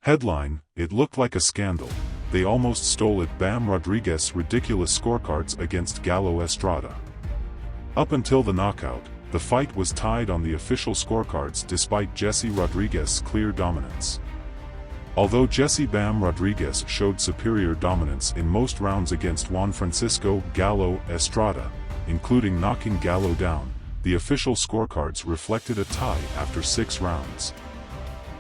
Headline: It looked like a scandal. They almost stole it. BAM Rodriguez ridiculous scorecards against Gallo Estrada. Up until the knockout, the fight was tied on the official scorecards despite Jesse Rodríguez's clear dominance. Although Jesse "BAM" Rodríguez showed superior dominance in most rounds against Juan Francisco "Gallo" Estrada, including knocking Gallo down, the official scorecards reflected a tie after 6 rounds.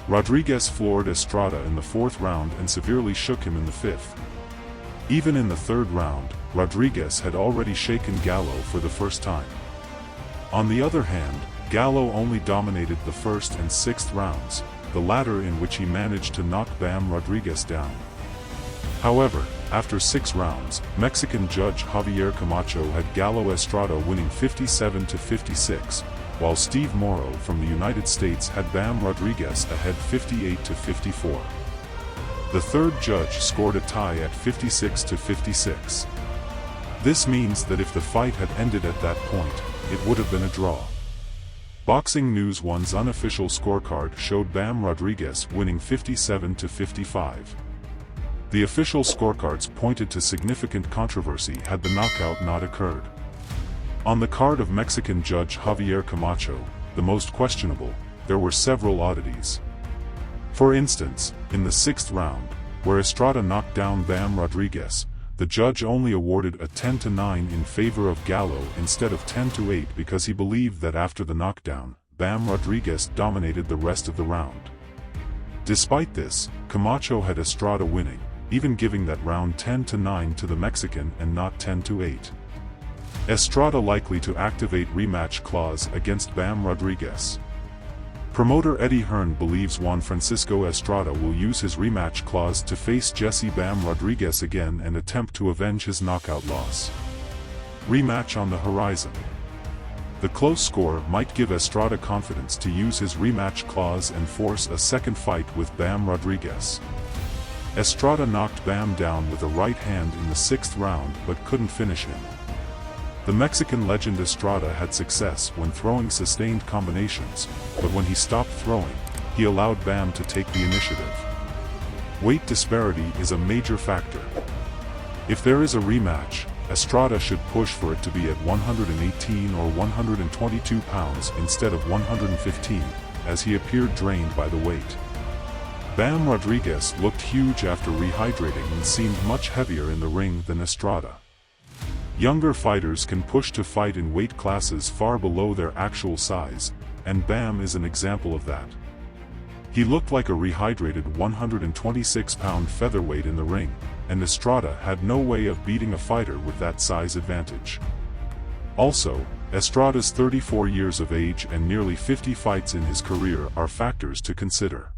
Rodríguez floored Estrada in the 4th round and severely shook him in the 5th. Even in the 3rd round, Rodríguez had already shaken Gallo for the first time. On the other hand, Gallo only dominated the 1st and 6th rounds, the latter in which he managed to knock BAM Rodriguez down. However, after 6 rounds, Mexican judge Javier Camacho had Gallo Estrada winning 57-56, while Steve Morrow from the United States had BAM Rodriguez ahead 58-54. The 3rd judge scored a tie at 56-56. This means that if the fight had ended at that point, it would have been a draw. Boxing News 1's unofficial scorecard showed BAM Rodriguez winning 57-55. The official scorecards pointed to significant controversy had the knockout not occurred. On the card of Mexican judge Javier Camacho, the most questionable, there were several oddities. For instance, in the 6th round, where Estrada knocked down BAM Rodriguez, the judge only awarded a 10-9 in favor of Gallo instead of 10-8 because he believed that after the knockdown, BAM Rodriguez dominated the rest of the round. Despite this, Camacho had Estrada winning, even giving that round 10-9 to the Mexican and not 10-8. Estrada likely to activate rematch clause against BAM Rodriguez. Promoter Eddie Hearn believes Juan Francisco Estrada will use his rematch clause to face Jesse "BAM" Rodriguez again and attempt to avenge his knockout loss. Rematch on the horizon. The close score might give Estrada confidence to use his rematch clause and force a second fight with BAM Rodriguez. Estrada knocked BAM down with a right hand in the 6th round but couldn't finish him. The Mexican legend Estrada had success when throwing sustained combinations, but when he stopped throwing, he allowed BAM to take the initiative. Weight disparity is a major factor. If there is a rematch, Estrada should push for it to be at 118 or 122 pounds instead of 115, as he appeared drained by the weight. BAM Rodriguez looked huge after rehydrating and seemed much heavier in the ring than Estrada. Younger fighters can push to fight in weight classes far below their actual size, and BAM is an example of that. He looked like a rehydrated 126-pound featherweight in the ring, and Estrada had no way of beating a fighter with that size advantage. Also, Estrada's 34 years of age and nearly 50 fights in his career are factors to consider.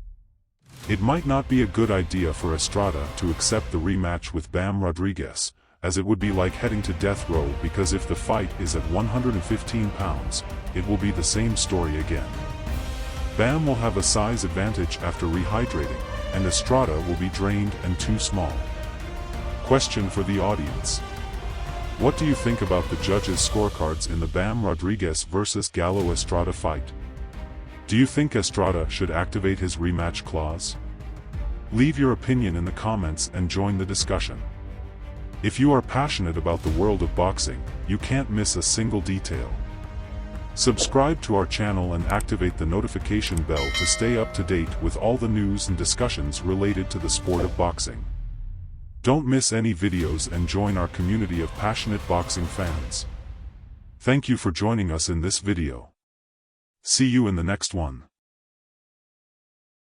It might not be a good idea for Estrada to accept the rematch with BAM Rodriguez, as it would be like heading to death row because if the fight is at 115 pounds, it will be the same story again. BAM will have a size advantage after rehydrating, and Estrada will be drained and too small. Question for the audience. What do you think about the judges' scorecards in the BAM Rodriguez vs Gallo Estrada fight? Do you think Estrada should activate his rematch clause? Leave your opinion in the comments and join the discussion. If you are passionate about the world of boxing, you can't miss a single detail. Subscribe to our channel and activate the notification bell to stay up to date with all the news and discussions related to the sport of boxing. Don't miss any videos and join our community of passionate boxing fans. Thank you for joining us in this video. See you in the next one.